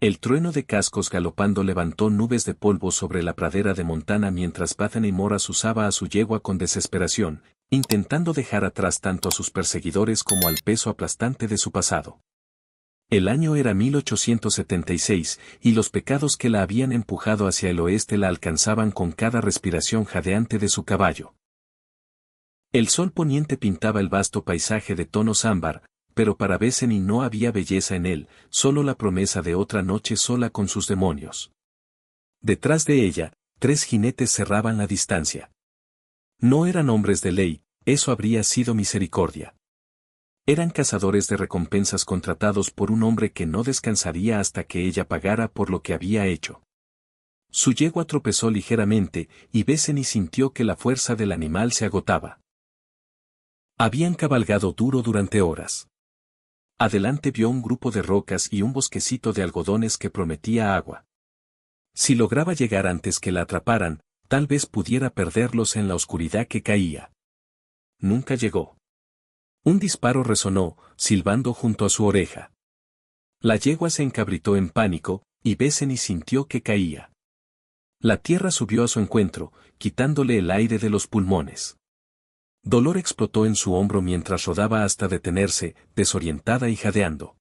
El trueno de cascos galopando levantó nubes de polvo sobre la pradera de Montana mientras Bethany Moras usaba a su yegua con desesperación, intentando dejar atrás tanto a sus perseguidores como al peso aplastante de su pasado. El año era 1876, y los pecados que la habían empujado hacia el oeste la alcanzaban con cada respiración jadeante de su caballo. El sol poniente pintaba el vasto paisaje de tonos ámbar, pero para Bethany no había belleza en él, solo la promesa de otra noche sola con sus demonios. Detrás de ella, 3 jinetes cerraban la distancia. No eran hombres de ley, eso habría sido misericordia. Eran cazadores de recompensas contratados por un hombre que no descansaría hasta que ella pagara por lo que había hecho. Su yegua tropezó ligeramente, y Bethany sintió que la fuerza del animal se agotaba. Habían cabalgado duro durante horas. Adelante vio un grupo de rocas y un bosquecito de algodones que prometía agua. Si lograba llegar antes que la atraparan, tal vez pudiera perderlos en la oscuridad que caía. Nunca llegó. Un disparo resonó, silbando junto a su oreja. La yegua se encabritó en pánico, y Bethany sintió que caía. La tierra subió a su encuentro, quitándole el aire de los pulmones. Dolor explotó en su hombro mientras rodaba hasta detenerse, desorientada y jadeando.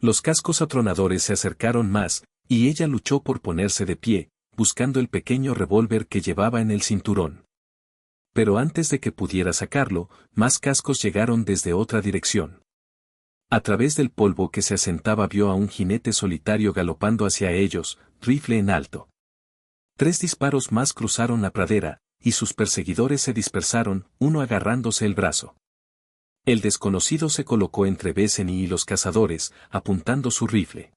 Los cascos atronadores se acercaron más, y ella luchó por ponerse de pie, buscando el pequeño revólver que llevaba en el cinturón. Pero antes de que pudiera sacarlo, más cascos llegaron desde otra dirección. A través del polvo que se asentaba vio a un jinete solitario galopando hacia ellos, rifle en alto. 3 disparos más cruzaron la pradera, y sus perseguidores se dispersaron, uno agarrándose el brazo. El desconocido se colocó entre Bethany y los cazadores, apuntando su rifle.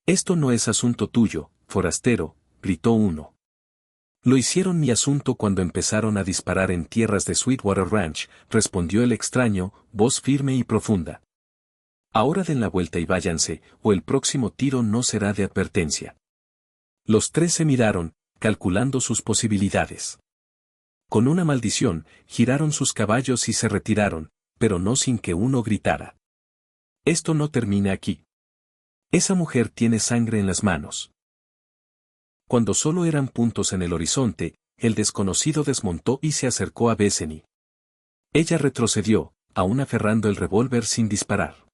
«Esto no es asunto tuyo, forastero», gritó uno. «Lo hicieron mi asunto cuando empezaron a disparar en tierras de Sweetwater Ranch», respondió el extraño, voz firme y profunda. «Ahora den la vuelta y váyanse, o el próximo tiro no será de advertencia». Los 3 se miraron, calculando sus posibilidades. Con una maldición, giraron sus caballos y se retiraron, pero no sin que uno gritara. «Esto no termina aquí. Esa mujer tiene sangre en las manos». Cuando solo eran puntos en el horizonte, el desconocido desmontó y se acercó a Bethany. Ella retrocedió, aún aferrando el revólver sin disparar.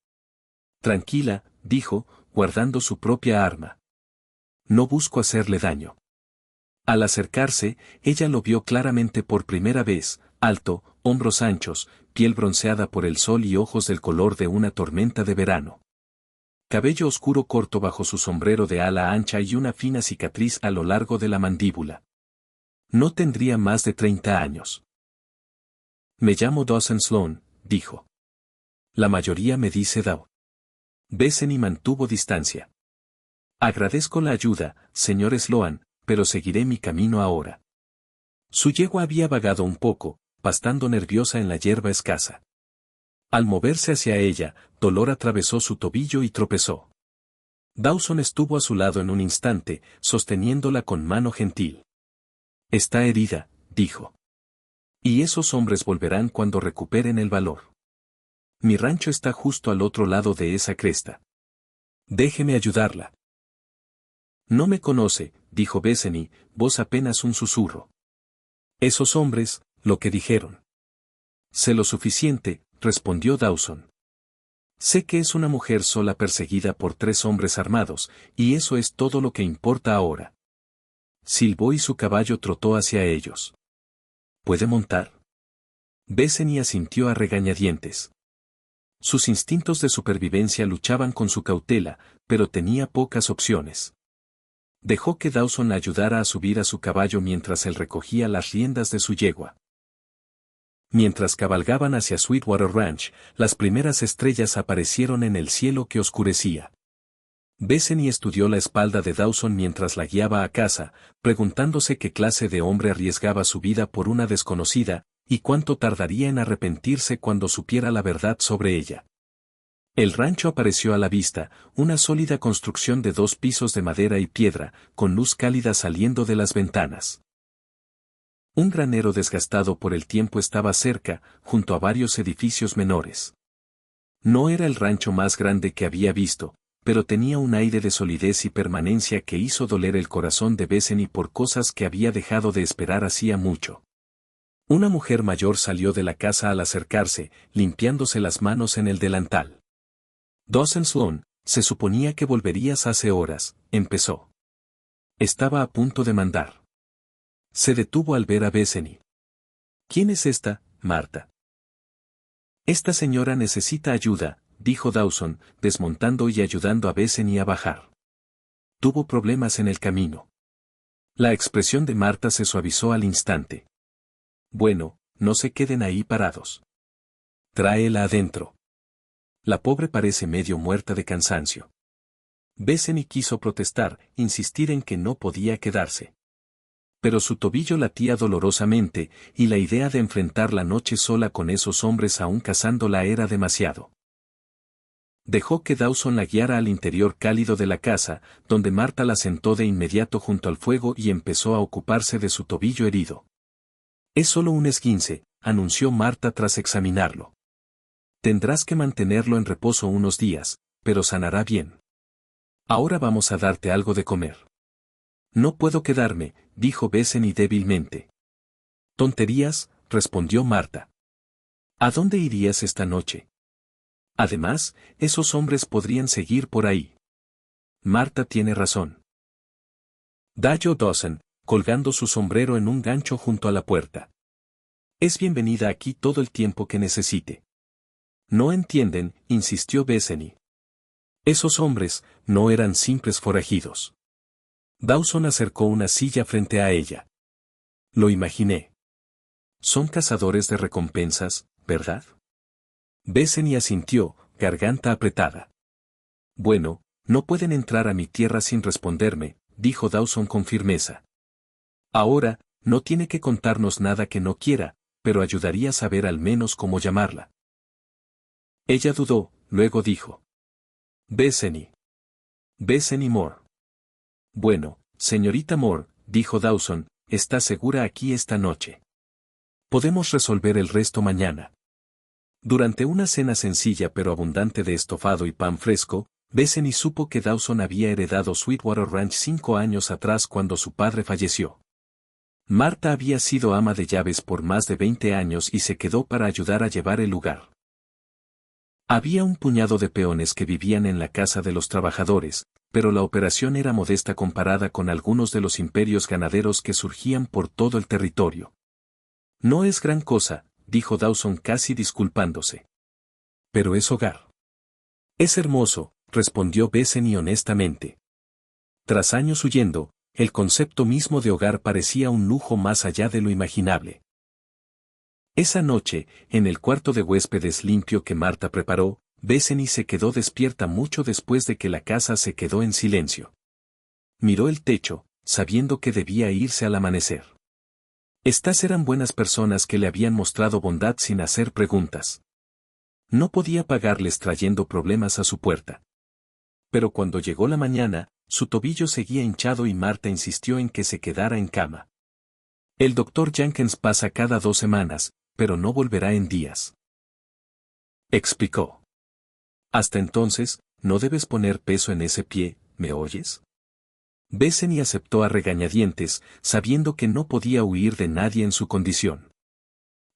«Tranquila», dijo, guardando su propia arma. «No busco hacerle daño». Al acercarse, ella lo vio claramente por primera vez, alto, hombros anchos, piel bronceada por el sol y ojos del color de una tormenta de verano. Cabello oscuro corto bajo su sombrero de ala ancha y una fina cicatriz a lo largo de la mandíbula. No tendría más de 30 años. «Me llamo Dawson Sloan», dijo. «La mayoría me dice Dow». Bethany mantuvo distancia. «Agradezco la ayuda, señor Sloan, pero seguiré mi camino ahora». Su yegua había vagado un poco, pastando nerviosa en la hierba escasa. Al moverse hacia ella, dolor atravesó su tobillo y tropezó. Dawson estuvo a su lado en un instante, sosteniéndola con mano gentil. «Está herida», dijo. «Y esos hombres volverán cuando recuperen el valor. Mi rancho está justo al otro lado de esa cresta. Déjeme ayudarla». «No me conoce», dijo Bethany, voz apenas un susurro. «Esos hombres, lo que dijeron». «Sé lo suficiente», respondió Dawson. «Sé que es una mujer sola perseguida por 3 hombres armados, y eso es todo lo que importa ahora». Silbó y su caballo trotó hacia ellos. «¿Puede montar?». Bethany asintió a regañadientes. Sus instintos de supervivencia luchaban con su cautela, pero tenía pocas opciones. Dejó que Dawson la ayudara a subir a su caballo mientras él recogía las riendas de su yegua. Mientras cabalgaban hacia Sweetwater Ranch, las primeras estrellas aparecieron en el cielo que oscurecía. Bethany estudió la espalda de Dawson mientras la guiaba a casa, preguntándose qué clase de hombre arriesgaba su vida por una desconocida, y cuánto tardaría en arrepentirse cuando supiera la verdad sobre ella. El rancho apareció a la vista, una sólida construcción de 2 pisos de madera y piedra, con luz cálida saliendo de las ventanas. Un granero desgastado por el tiempo estaba cerca, junto a varios edificios menores. No era el rancho más grande que había visto, pero tenía un aire de solidez y permanencia que hizo doler el corazón de Bethany por cosas que había dejado de esperar hacía mucho. Una mujer mayor salió de la casa al acercarse, limpiándose las manos en el delantal. Dawson Sloan, se suponía que volverías hace horas, empezó. Estaba a punto de mandar. Se detuvo al ver a Bethany. ¿Quién es esta, Marta? Esta señora necesita ayuda, dijo Dawson, desmontando y ayudando a Bethany a bajar. Tuvo problemas en el camino. La expresión de Marta se suavizó al instante. Bueno, no se queden ahí parados. Tráela adentro. La pobre parece medio muerta de cansancio. Bethany quiso protestar, insistir en que no podía quedarse. Pero su tobillo latía dolorosamente, y la idea de enfrentar la noche sola con esos hombres aún cazándola era demasiado. Dejó que Dawson la guiara al interior cálido de la casa, donde Marta la sentó de inmediato junto al fuego y empezó a ocuparse de su tobillo herido. Es solo un esguince, anunció Marta tras examinarlo. Tendrás que mantenerlo en reposo unos días, pero sanará bien. Ahora vamos a darte algo de comer. No puedo quedarme, dijo Bethany débilmente. Tonterías, respondió Marta. ¿A dónde irías esta noche? Además, esos hombres podrían seguir por ahí. Marta tiene razón. Dayo Dawson, colgando su sombrero en un gancho junto a la puerta. Es bienvenida aquí todo el tiempo que necesite. No entienden, insistió Bethany. Esos hombres no eran simples forajidos. Dawson acercó una silla frente a ella. Lo imaginé. Son cazadores de recompensas, ¿verdad? Bethany asintió, garganta apretada. Bueno, no pueden entrar a mi tierra sin responderme, dijo Dawson con firmeza. Ahora, no tiene que contarnos nada que no quiera, pero ayudaría a saber al menos cómo llamarla. Ella dudó, luego dijo. Bethany. Bethany Moore. Bueno, señorita Moore, dijo Dawson, está segura aquí esta noche. Podemos resolver el resto mañana. Durante una cena sencilla pero abundante de estofado y pan fresco, Bethany supo que Dawson había heredado Sweetwater Ranch 5 años atrás cuando su padre falleció. Marta había sido ama de llaves por más de 20 años y se quedó para ayudar a llevar el lugar. Había un puñado de peones que vivían en la casa de los trabajadores, pero la operación era modesta comparada con algunos de los imperios ganaderos que surgían por todo el territorio. No es gran cosa, dijo Dawson casi disculpándose. Pero es hogar. Es hermoso, respondió Bethany honestamente. Tras años huyendo, el concepto mismo de hogar parecía un lujo más allá de lo imaginable. Esa noche, en el cuarto de huéspedes limpio que Marta preparó, Bethany se quedó despierta mucho después de que la casa se quedó en silencio. Miró el techo, sabiendo que debía irse al amanecer. Estas eran buenas personas que le habían mostrado bondad sin hacer preguntas. No podía pagarles trayendo problemas a su puerta. Pero cuando llegó la mañana, su tobillo seguía hinchado y Marta insistió en que se quedara en cama. El doctor Jenkins pasa cada 2 semanas, pero no volverá en días. Explicó. Hasta entonces, no debes poner peso en ese pie, ¿me oyes? Bethany aceptó a regañadientes, sabiendo que no podía huir de nadie en su condición.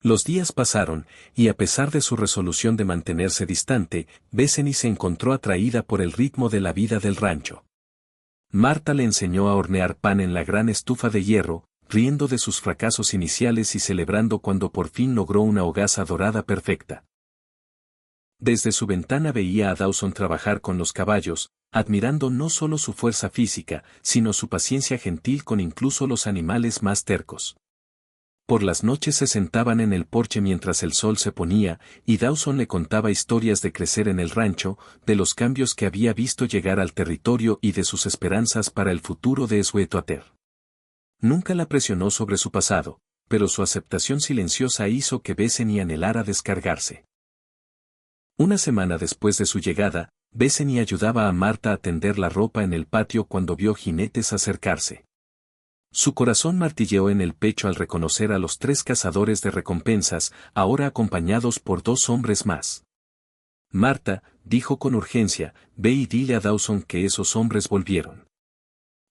Los días pasaron, y a pesar de su resolución de mantenerse distante, Bethany se encontró atraída por el ritmo de la vida del rancho. Marta le enseñó a hornear pan en la gran estufa de hierro, riendo de sus fracasos iniciales y celebrando cuando por fin logró una hogaza dorada perfecta. Desde su ventana veía a Dawson trabajar con los caballos, admirando no solo su fuerza física, sino su paciencia gentil con incluso los animales más tercos. Por las noches se sentaban en el porche mientras el sol se ponía, y Dawson le contaba historias de crecer en el rancho, de los cambios que había visto llegar al territorio y de sus esperanzas para el futuro de Sweetwater. Nunca la presionó sobre su pasado, pero su aceptación silenciosa hizo que Bethany anhelara descargarse. Una semana después de su llegada, Bethany ayudaba a Marta a tender la ropa en el patio cuando vio jinetes acercarse. Su corazón martilleó en el pecho al reconocer a los 3 cazadores de recompensas, ahora acompañados por 2 hombres más. Marta, dijo con urgencia, ve y dile a Dawson que esos hombres volvieron.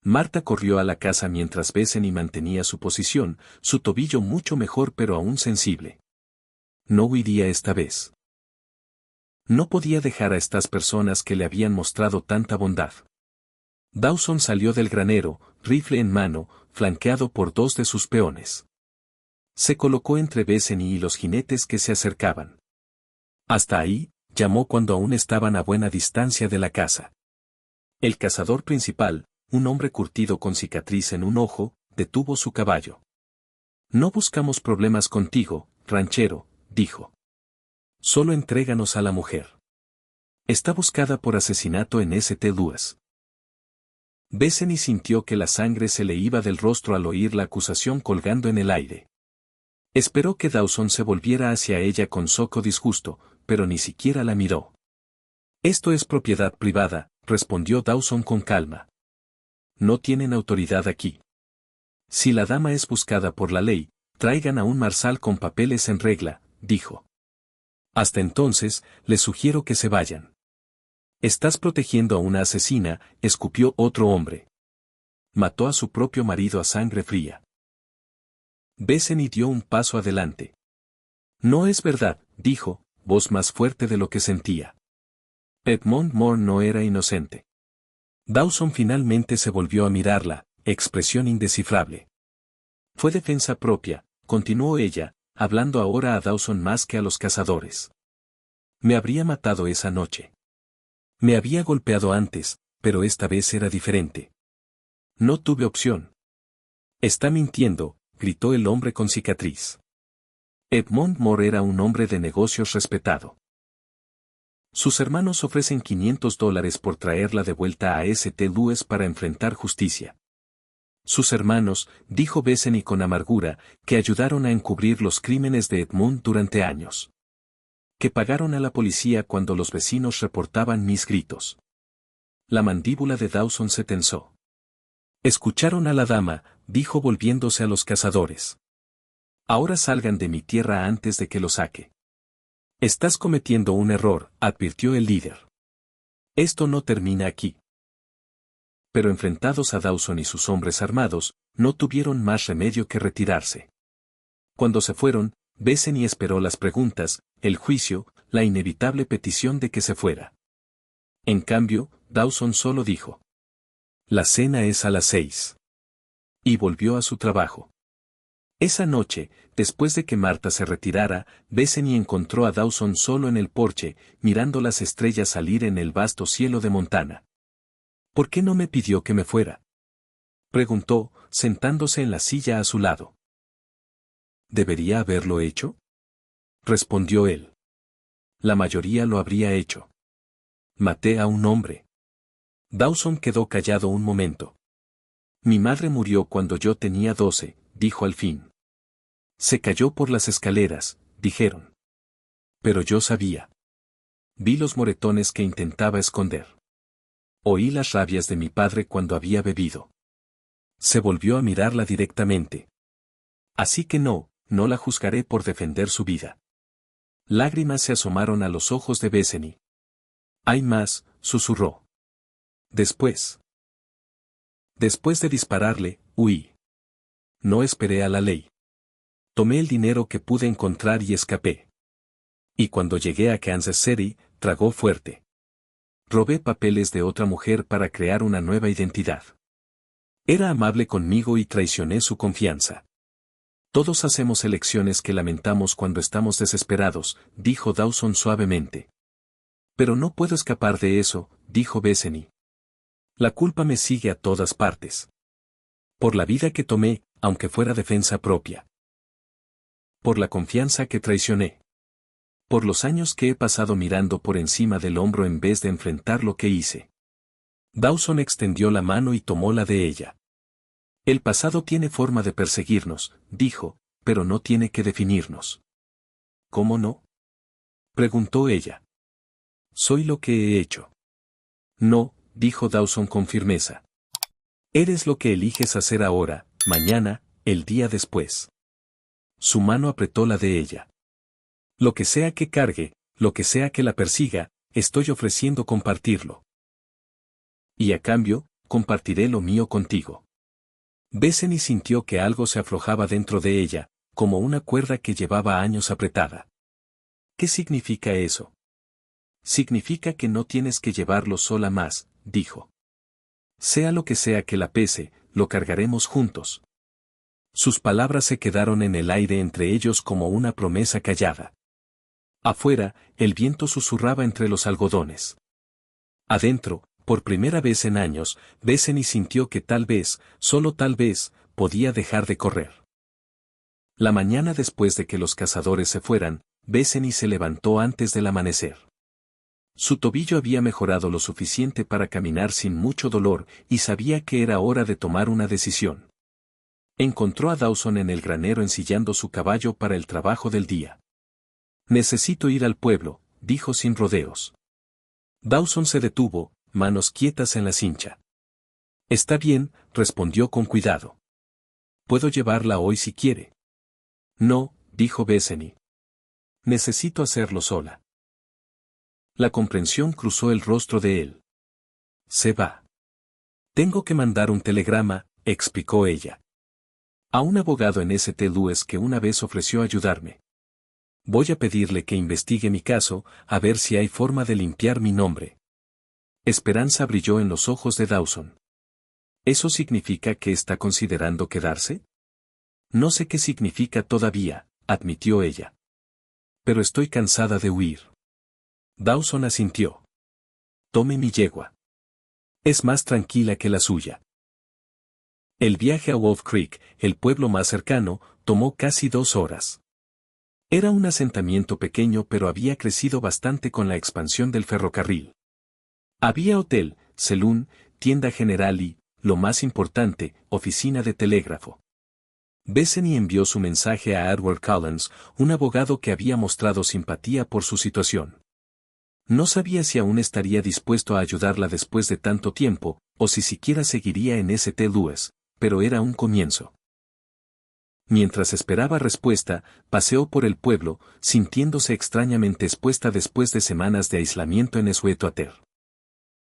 Marta corrió a la casa mientras Bethany mantenía su posición, su tobillo mucho mejor pero aún sensible. No huiría esta vez. No podía dejar a estas personas que le habían mostrado tanta bondad. Dawson salió del granero, rifle en mano, flanqueado por 2 de sus peones. Se colocó entre Bethany y los jinetes que se acercaban. Hasta ahí, llamó cuando aún estaban a buena distancia de la casa. El cazador principal, un hombre curtido con cicatriz en un ojo, detuvo su caballo. No buscamos problemas contigo, ranchero, dijo. Solo entréganos a la mujer. Está buscada por asesinato en St. Louis. Bethany sintió que la sangre se le iba del rostro al oír la acusación colgando en el aire. Esperó que Dawson se volviera hacia ella con soco disgusto, pero ni siquiera la miró. Esto es propiedad privada, respondió Dawson con calma. No tienen autoridad aquí. Si la dama es buscada por la ley, traigan a un marsal con papeles en regla, dijo. Hasta entonces, les sugiero que se vayan. Estás protegiendo a una asesina, escupió otro hombre. Mató a su propio marido a sangre fría. Bethany dio un paso adelante. No es verdad, dijo, voz más fuerte de lo que sentía. Edmond Moore no era inocente. Dawson finalmente se volvió a mirarla, expresión indescifrable. Fue defensa propia, continuó ella, hablando ahora a Dawson más que a los cazadores. Me habría matado esa noche. Me había golpeado antes, pero esta vez era diferente. No tuve opción. Está mintiendo, gritó el hombre con cicatriz. Edmond Moore era un hombre de negocios respetado. Sus hermanos ofrecen $500 por traerla de vuelta a St. Louis para enfrentar justicia. Sus hermanos, dijo Bethany con amargura, que ayudaron a encubrir los crímenes de Edmund durante años. Que pagaron a la policía cuando los vecinos reportaban mis gritos. La mandíbula de Dawson se tensó. Escucharon a la dama, dijo volviéndose a los cazadores. Ahora salgan de mi tierra antes de que lo saque. Estás cometiendo un error, advirtió el líder. Esto no termina aquí. Pero enfrentados a Dawson y sus hombres armados, no tuvieron más remedio que retirarse. Cuando se fueron, Bethany esperó las preguntas, el juicio, la inevitable petición de que se fuera. En cambio, Dawson solo dijo: la cena es a las 6. Y volvió a su trabajo. Esa noche, después de que Marta se retirara, Bethany encontró a Dawson solo en el porche, mirando las estrellas salir en el vasto cielo de Montana. ¿Por qué no me pidió que me fuera?, preguntó, sentándose en la silla a su lado. ¿Debería haberlo hecho?, respondió él. La mayoría lo habría hecho. Maté a un hombre. Dawson quedó callado un momento. Mi madre murió cuando yo tenía 12, dijo al fin. Se cayó por las escaleras, dijeron. Pero yo sabía. Vi los moretones que intentaba esconder. Oí las rabias de mi padre cuando había bebido. Se volvió a mirarla directamente. Así que no la juzgaré por defender su vida. Lágrimas se asomaron a los ojos de Bethany. Hay más, susurró. Después de dispararle, huí. No esperé a la ley. Tomé el dinero que pude encontrar y escapé. Y cuando llegué a Kansas City, tragó fuerte. Robé papeles de otra mujer para crear una nueva identidad. Era amable conmigo y traicioné su confianza. Todos hacemos elecciones que lamentamos cuando estamos desesperados, dijo Dawson suavemente. Pero no puedo escapar de eso, dijo Bethany. La culpa me sigue a todas partes. Por la vida que tomé, aunque fuera defensa propia. Por la confianza que traicioné. Por los años que he pasado mirando por encima del hombro en vez de enfrentar lo que hice. Dawson extendió la mano y tomó la de ella. El pasado tiene forma de perseguirnos, dijo, pero no tiene que definirnos. ¿Cómo no?, preguntó ella. Soy lo que he hecho. No, dijo Dawson con firmeza. Eres lo que eliges hacer ahora, mañana, el día después. Su mano apretó la de ella. Lo que sea que cargue, lo que sea que la persiga, estoy ofreciendo compartirlo. Y a cambio, compartiré lo mío contigo. Bethany sintió que algo se aflojaba dentro de ella, como una cuerda que llevaba años apretada. ¿Qué significa eso? Significa que no tienes que llevarlo sola más, dijo. Sea lo que sea que la pese, lo cargaremos juntos. Sus palabras se quedaron en el aire entre ellos como una promesa callada. Afuera, el viento susurraba entre los algodones. Adentro, por primera vez en años, Bethany sintió que tal vez, solo tal vez, podía dejar de correr. La mañana después de que los cazadores se fueran, Bethany se levantó antes del amanecer. Su tobillo había mejorado lo suficiente para caminar sin mucho dolor y sabía que era hora de tomar una decisión. Encontró a Dawson en el granero ensillando su caballo para el trabajo del día. Necesito ir al pueblo, dijo sin rodeos. Dawson se detuvo, manos quietas en la cincha. Está bien, respondió con cuidado. Puedo llevarla hoy si quiere. No, dijo Bethany. Necesito hacerlo sola. La comprensión cruzó el rostro de él. Se va. Tengo que mandar un telegrama, explicó ella. A un abogado en St. Louis que una vez ofreció ayudarme. Voy a pedirle que investigue mi caso, a ver si hay forma de limpiar mi nombre. Esperanza brilló en los ojos de Dawson. ¿Eso significa que está considerando quedarse? No sé qué significa todavía, admitió ella. Pero estoy cansada de huir. Dawson asintió. Tome mi yegua. Es más tranquila que la suya. El viaje a Wolf Creek, el pueblo más cercano, tomó casi 2 horas. Era un asentamiento pequeño pero había crecido bastante con la expansión del ferrocarril. Había hotel, saloon, tienda general y, lo más importante, oficina de telégrafo. Bethany envió su mensaje a Edward Collins, un abogado que había mostrado simpatía por su situación. No sabía si aún estaría dispuesto a ayudarla después de tanto tiempo, o si siquiera seguiría en St. Louis, pero era un comienzo. Mientras esperaba respuesta, paseó por el pueblo, sintiéndose extrañamente expuesta después de semanas de aislamiento en Sweetwater.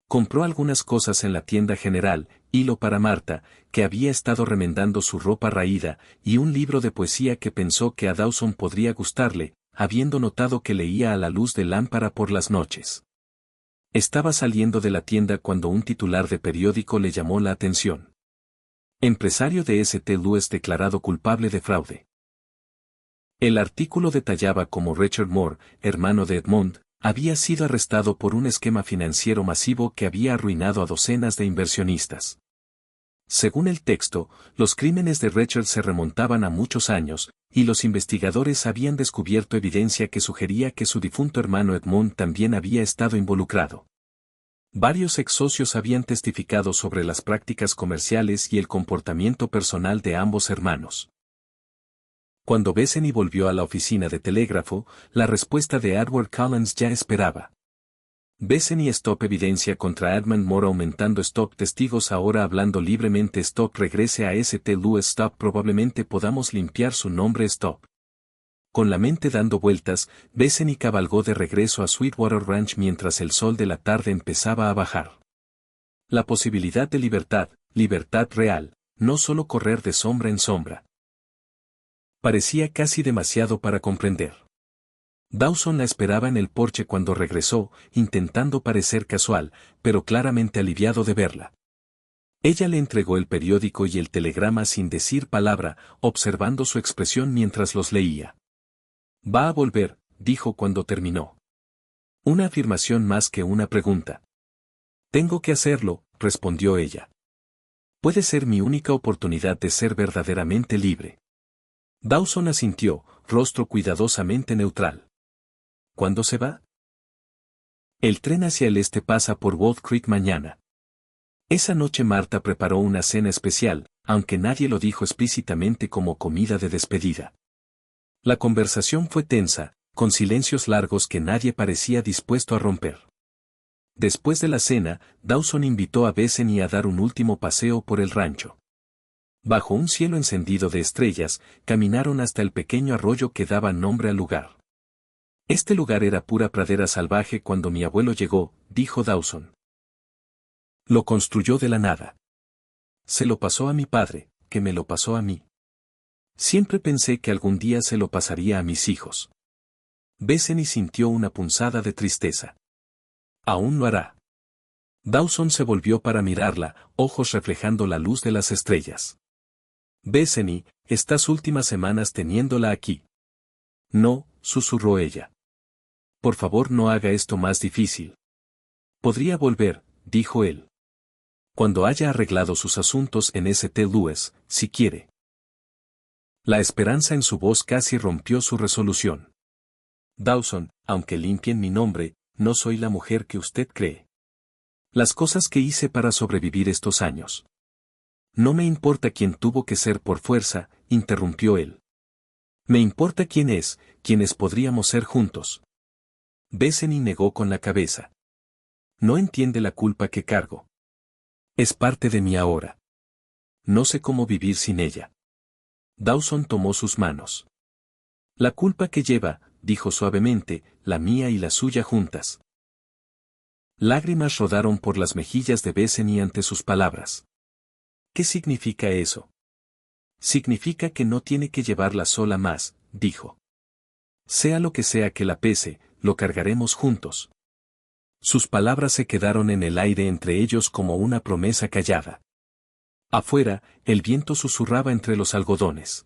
Compró algunas cosas en la tienda general, hilo para Marta, que había estado remendando su ropa raída, y un libro de poesía que pensó que a Dawson podría gustarle, habiendo notado que leía a la luz de lámpara por las noches. Estaba saliendo de la tienda cuando un titular de periódico le llamó la atención. Empresario de St. Louis declarado culpable de fraude. El artículo detallaba cómo Richard Moore, hermano de Edmond, había sido arrestado por un esquema financiero masivo que había arruinado a docenas de inversionistas. Según el texto, los crímenes de Richard se remontaban a muchos años, y los investigadores habían descubierto evidencia que sugería que su difunto hermano Edmond también había estado involucrado. Varios ex socios habían testificado sobre las prácticas comerciales y el comportamiento personal de ambos hermanos. Cuando Bethany volvió a la oficina de telégrafo, la respuesta de Edward Collins ya esperaba. Bethany Stop evidencia contra Edmund Moore aumentando Stop testigos ahora hablando libremente Stop regrese a St. Louis Stop probablemente podamos limpiar su nombre Stop. Con la mente dando vueltas, Bethany cabalgó de regreso a Sweetwater Ranch mientras el sol de la tarde empezaba a bajar. La posibilidad de libertad, libertad real, no solo correr de sombra en sombra. Parecía casi demasiado para comprender. Dawson la esperaba en el porche cuando regresó, intentando parecer casual, pero claramente aliviado de verla. Ella le entregó el periódico y el telegrama sin decir palabra, observando su expresión mientras los leía. Va a volver, dijo cuando terminó. Una afirmación más que una pregunta. Tengo que hacerlo, respondió ella. Puede ser mi única oportunidad de ser verdaderamente libre. Dawson asintió, rostro cuidadosamente neutral. ¿Cuándo se va? El tren hacia el este pasa por Wolf Creek mañana. Esa noche Marta preparó una cena especial, aunque nadie lo dijo explícitamente como comida de despedida. La conversación fue tensa, con silencios largos que nadie parecía dispuesto a romper. Después de la cena, Dawson invitó a Bethany a dar un último paseo por el rancho. Bajo un cielo encendido de estrellas, caminaron hasta el pequeño arroyo que daba nombre al lugar. Este lugar era pura pradera salvaje cuando mi abuelo llegó, dijo Dawson. Lo construyó de la nada. Se lo pasó a mi padre, que me lo pasó a mí. Siempre pensé que algún día se lo pasaría a mis hijos. Bethany sintió una punzada de tristeza. Aún lo hará. Dawson se volvió para mirarla, ojos reflejando la luz de las estrellas. Bethany, estas últimas semanas teniéndola aquí. No, susurró ella. Por favor, no haga esto más difícil. Podría volver, dijo él. Cuando haya arreglado sus asuntos en St. Louis, si quiere. La esperanza en su voz casi rompió su resolución. Dawson, aunque limpien mi nombre, no soy la mujer que usted cree. Las cosas que hice para sobrevivir estos años. No me importa quién tuvo que ser por fuerza, interrumpió él. Me importa quién es, quiénes podríamos ser juntos. Bethany negó con la cabeza. No entiende la culpa que cargo. Es parte de mí ahora. No sé cómo vivir sin ella. Dawson tomó sus manos. La culpa que lleva, dijo suavemente, la mía y la suya juntas. Lágrimas rodaron por las mejillas de Bethany ante sus palabras. ¿Qué significa eso? Significa que no tiene que llevarla sola más, dijo. Sea lo que sea que la pese, lo cargaremos juntos. Sus palabras se quedaron en el aire entre ellos como una promesa callada. Afuera, el viento susurraba entre los algodones.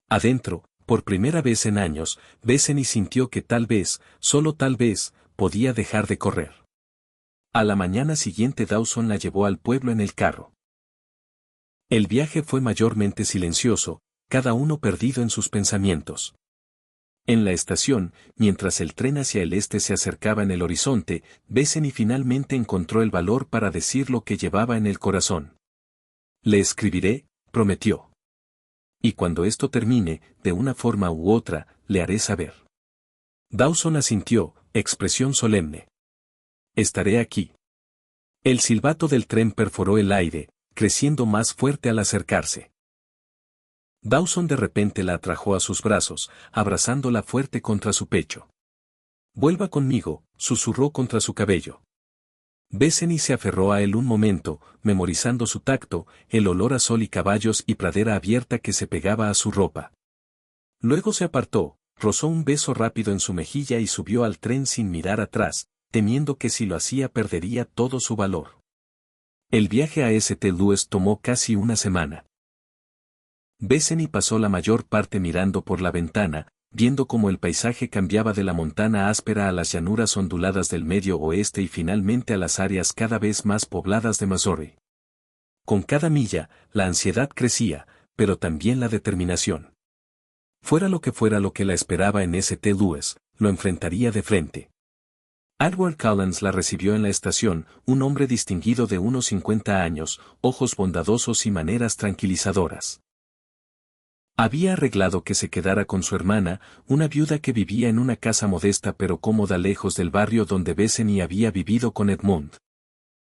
Adentro, por primera vez en años, Bethany sintió que tal vez, solo tal vez, podía dejar de correr. A la mañana siguiente Dawson la llevó al pueblo en el carro. El viaje fue mayormente silencioso, cada uno perdido en sus pensamientos. En la estación, mientras el tren hacia el este se acercaba en el horizonte, Bethany finalmente encontró el valor para decir lo que llevaba en el corazón. Le escribiré, prometió. Y cuando esto termine, de una forma u otra, le haré saber. Dawson asintió, expresión solemne. Estaré aquí. El silbato del tren perforó el aire, creciendo más fuerte al acercarse. Dawson de repente la atrajo a sus brazos, abrazándola fuerte contra su pecho. Vuelva conmigo, susurró contra su cabello. Bethany se aferró a él un momento, memorizando su tacto, el olor a sol y caballos y pradera abierta que se pegaba a su ropa. Luego se apartó, rozó un beso rápido en su mejilla y subió al tren sin mirar atrás, temiendo que si lo hacía perdería todo su valor. El viaje a St. Louis tomó casi una semana. Bethany pasó la mayor parte mirando por la ventana, viendo cómo el paisaje cambiaba de la montana áspera a las llanuras onduladas del medio oeste y finalmente a las áreas cada vez más pobladas de Missouri. Con cada milla, la ansiedad crecía, pero también la determinación. Fuera lo que la esperaba en St. Louis, lo enfrentaría de frente. Edward Collins la recibió en la estación, un hombre distinguido de unos 50 años, ojos bondadosos y maneras tranquilizadoras. Había arreglado que se quedara con su hermana, una viuda que vivía en una casa modesta pero cómoda lejos del barrio donde Bethany había vivido con Edmund.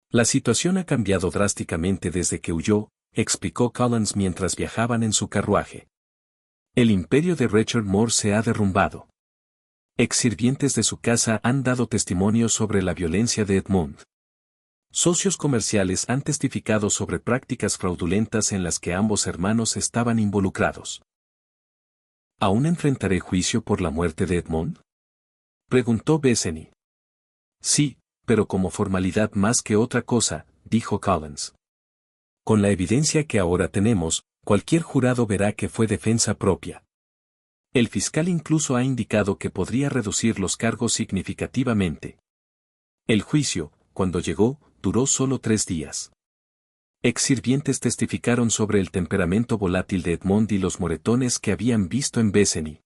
La situación ha cambiado drásticamente desde que huyó, explicó Collins mientras viajaban en su carruaje. El imperio de Richard Moore se ha derrumbado. Ex-sirvientes de su casa han dado testimonio sobre la violencia de Edmund. Socios comerciales han testificado sobre prácticas fraudulentas en las que ambos hermanos estaban involucrados. ¿Aún enfrentaré juicio por la muerte de Edmund? Preguntó Bethany. Sí, pero como formalidad más que otra cosa, dijo Collins. Con la evidencia que ahora tenemos, cualquier jurado verá que fue defensa propia. El fiscal incluso ha indicado que podría reducir los cargos significativamente. El juicio, cuando llegó, duró solo 3 días. Ex-sirvientes testificaron sobre el temperamento volátil de Edmund y los moretones que habían visto en Bethany.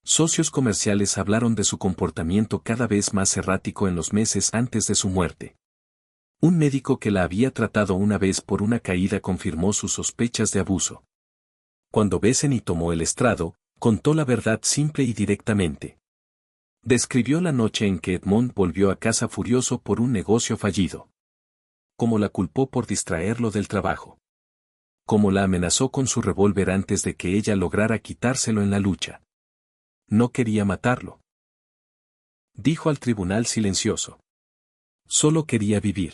Socios comerciales hablaron de su comportamiento cada vez más errático en los meses antes de su muerte. Un médico que la había tratado una vez por una caída confirmó sus sospechas de abuso. Cuando Bethany tomó el estrado, contó la verdad simple y directamente. Describió la noche en que Edmund volvió a casa furioso por un negocio fallido. Cómo la culpó por distraerlo del trabajo. Cómo la amenazó con su revólver antes de que ella lograra quitárselo en la lucha. No quería matarlo. Dijo al tribunal silencioso. Solo quería vivir.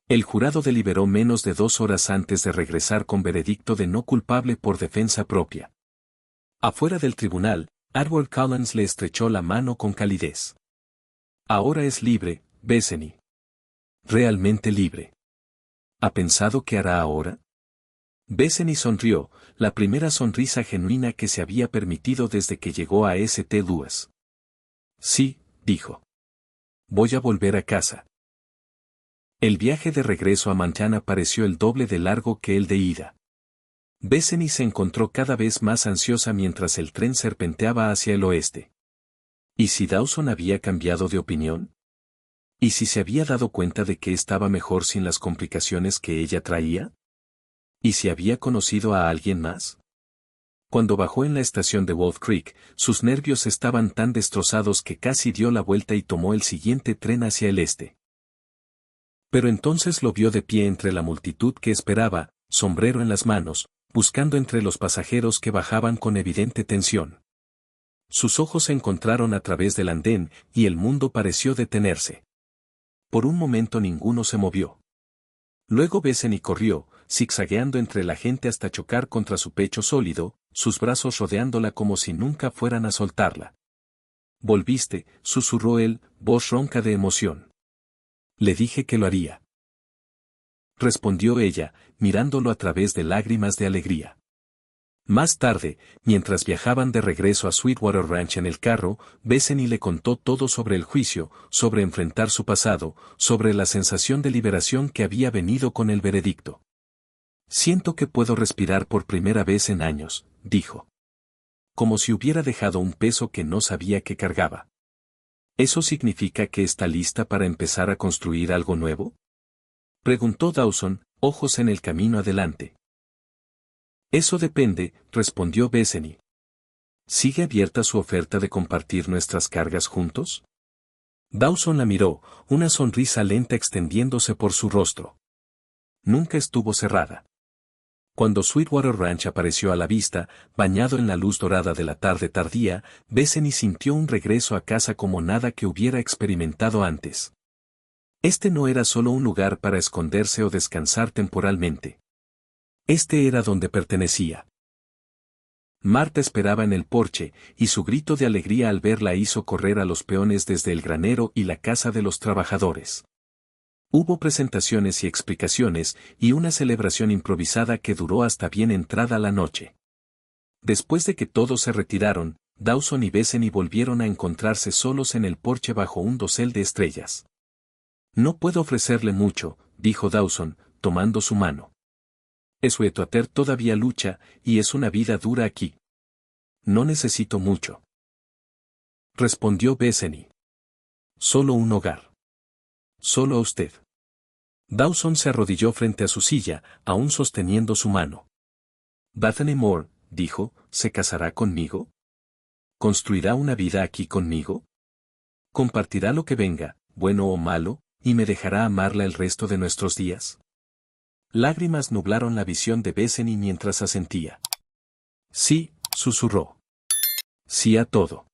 El jurado deliberó menos de 2 horas antes de regresar con veredicto de no culpable por defensa propia. Afuera del tribunal, Edward Collins le estrechó la mano con calidez. Ahora es libre, Bethany. Realmente libre. ¿Ha pensado qué hará ahora? Bethany sonrió, la primera sonrisa genuina que se había permitido desde que llegó a St. Louis. Sí, dijo. Voy a volver a casa. El viaje de regreso a Montana pareció el doble de largo que el de ida. Bethany se encontró cada vez más ansiosa mientras el tren serpenteaba hacia el oeste. ¿Y si Dawson había cambiado de opinión? ¿Y si se había dado cuenta de que estaba mejor sin las complicaciones que ella traía? ¿Y si había conocido a alguien más? Cuando bajó en la estación de Wolf Creek, sus nervios estaban tan destrozados que casi dio la vuelta y tomó el siguiente tren hacia el este. Pero entonces lo vio de pie entre la multitud que esperaba, sombrero en las manos, buscando entre los pasajeros que bajaban con evidente tensión. Sus ojos se encontraron a través del andén y el mundo pareció detenerse. Por un momento ninguno se movió. Luego Bethany corrió, zigzagueando entre la gente hasta chocar contra su pecho sólido, sus brazos rodeándola como si nunca fueran a soltarla. «Volviste», susurró él, voz ronca de emoción. «Le dije que lo haría», respondió ella, mirándolo a través de lágrimas de alegría. Más tarde, mientras viajaban de regreso a Sweetwater Ranch en el carro, Bethany le contó todo sobre el juicio, sobre enfrentar su pasado, sobre la sensación de liberación que había venido con el veredicto. «Siento que puedo respirar por primera vez en años», dijo. Como si hubiera dejado un peso que no sabía que cargaba. ¿Eso significa que está lista para empezar a construir algo nuevo?, preguntó Dawson, ojos en el camino adelante. Eso depende, respondió Bethany. ¿Sigue abierta su oferta de compartir nuestras cargas juntos? Dawson la miró, una sonrisa lenta extendiéndose por su rostro. Nunca estuvo cerrada. Cuando Sweetwater Ranch apareció a la vista, bañado en la luz dorada de la tarde tardía, Bethany sintió un regreso a casa como nada que hubiera experimentado antes. Este no era solo un lugar para esconderse o descansar temporalmente. Este era donde pertenecía. Marta esperaba en el porche, y su grito de alegría al verla hizo correr a los peones desde el granero y la casa de los trabajadores. Hubo presentaciones y explicaciones, y una celebración improvisada que duró hasta bien entrada la noche. Después de que todos se retiraron, Dawson y Bethany volvieron a encontrarse solos en el porche bajo un dosel de estrellas. «No puedo ofrecerle mucho», dijo Dawson, tomando su mano. «Sweetwater todavía lucha, y es una vida dura aquí. No necesito mucho», respondió Bethany. «Solo un hogar. Solo a usted». Dawson se arrodilló frente a su silla, aún sosteniendo su mano. «Bethany Moore», dijo, «¿se casará conmigo? ¿Construirá una vida aquí conmigo? ¿Compartirá lo que venga, bueno o malo, y me dejará amarla el resto de nuestros días?» Lágrimas nublaron la visión de Bethany mientras asentía. «Sí», susurró. «Sí a todo».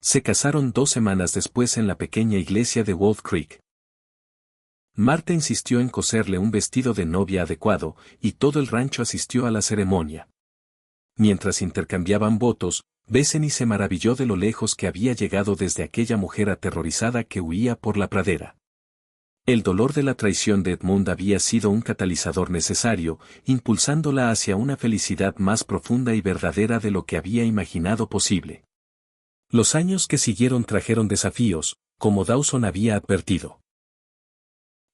Se casaron 2 semanas después en la pequeña iglesia de Wolf Creek. Marta insistió en coserle un vestido de novia adecuado, y todo el rancho asistió a la ceremonia. Mientras intercambiaban votos, Bethany se maravilló de lo lejos que había llegado desde aquella mujer aterrorizada que huía por la pradera. El dolor de la traición de Edmund había sido un catalizador necesario, impulsándola hacia una felicidad más profunda y verdadera de lo que había imaginado posible. Los años que siguieron trajeron desafíos, como Dawson había advertido.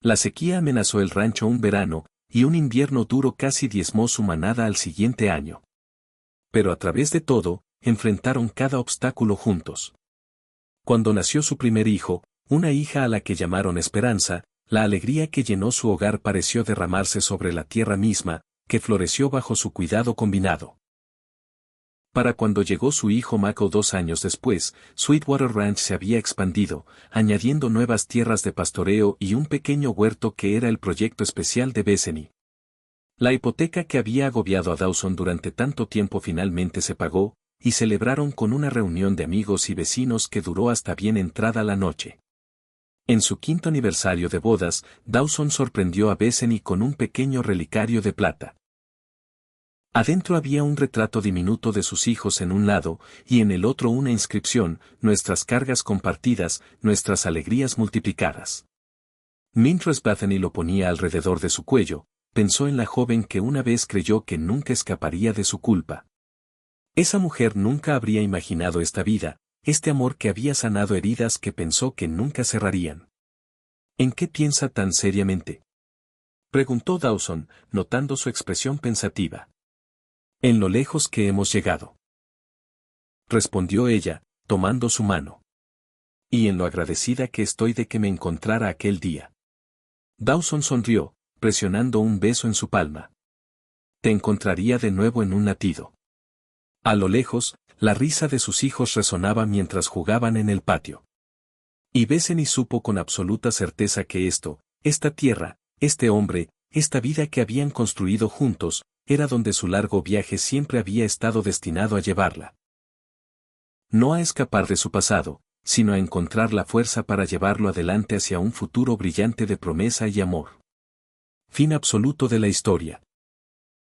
La sequía amenazó el rancho un verano, y un invierno duro casi diezmó su manada al siguiente año. Pero a través de todo, enfrentaron cada obstáculo juntos. Cuando nació su primer hijo, una hija a la que llamaron Esperanza, la alegría que llenó su hogar pareció derramarse sobre la tierra misma, que floreció bajo su cuidado combinado. Para cuando llegó su hijo Mako 2 años después, Sweetwater Ranch se había expandido, añadiendo nuevas tierras de pastoreo y un pequeño huerto que era el proyecto especial de Bethany. La hipoteca que había agobiado a Dawson durante tanto tiempo finalmente se pagó, y celebraron con una reunión de amigos y vecinos que duró hasta bien entrada la noche. En su quinto aniversario de bodas, Dawson sorprendió a Bethany con un pequeño relicario de plata. Adentro había un retrato diminuto de sus hijos en un lado, y en el otro una inscripción: nuestras cargas compartidas, nuestras alegrías multiplicadas. Mientras Bethany lo ponía alrededor de su cuello, pensó en la joven que una vez creyó que nunca escaparía de su culpa. Esa mujer nunca habría imaginado esta vida, este amor que había sanado heridas que pensó que nunca cerrarían. ¿En qué piensa tan seriamente?, preguntó Dawson, notando su expresión pensativa. En lo lejos que hemos llegado, respondió ella, tomando su mano. Y en lo agradecida que estoy de que me encontrara aquel día. Dawson sonrió, presionando un beso en su palma. Te encontraría de nuevo en un latido. A lo lejos, la risa de sus hijos resonaba mientras jugaban en el patio. Y Bethany supo con absoluta certeza que esta tierra, este hombre, esta vida que habían construido juntos, era donde su largo viaje siempre había estado destinado a llevarla. No a escapar de su pasado, sino a encontrar la fuerza para llevarlo adelante hacia un futuro brillante de promesa y amor. Fin absoluto de la historia.